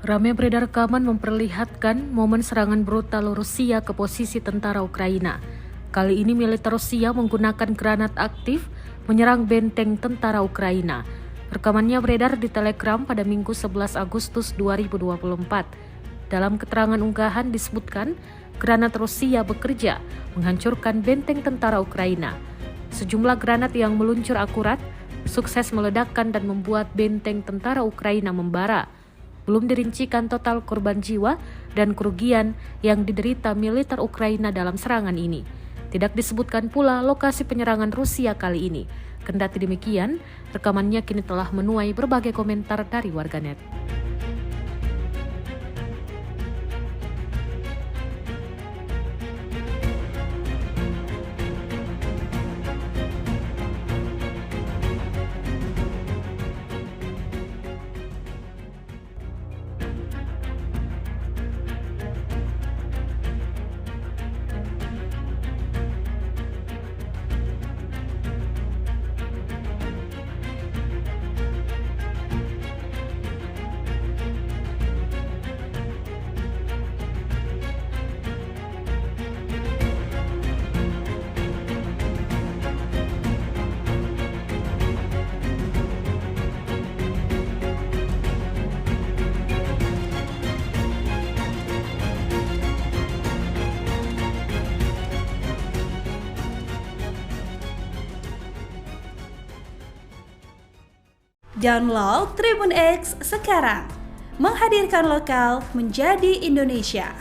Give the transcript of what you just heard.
Ramai beredar rekaman memperlihatkan momen serangan brutal Rusia ke posisi tentara Ukraina. Kali ini militer Rusia menggunakan granat aktif menyerang benteng tentara Ukraina. Rekamannya beredar di Telegram pada Minggu 11 Agustus 2024. Dalam keterangan unggahan disebutkan, granat Rusia bekerja menghancurkan benteng tentara Ukraina. Sejumlah granat yang meluncur akurat sukses meledakkan dan membuat benteng tentara Ukraina membara. Belum dirincikan total korban jiwa dan kerugian yang diderita militer Ukraina dalam serangan ini. Tidak disebutkan pula lokasi penyerangan Rusia kali ini. Kendati demikian, rekamannya kini telah menuai berbagai komentar dari warganet. Download Tribun X sekarang, menghadirkan lokal menjadi Indonesia.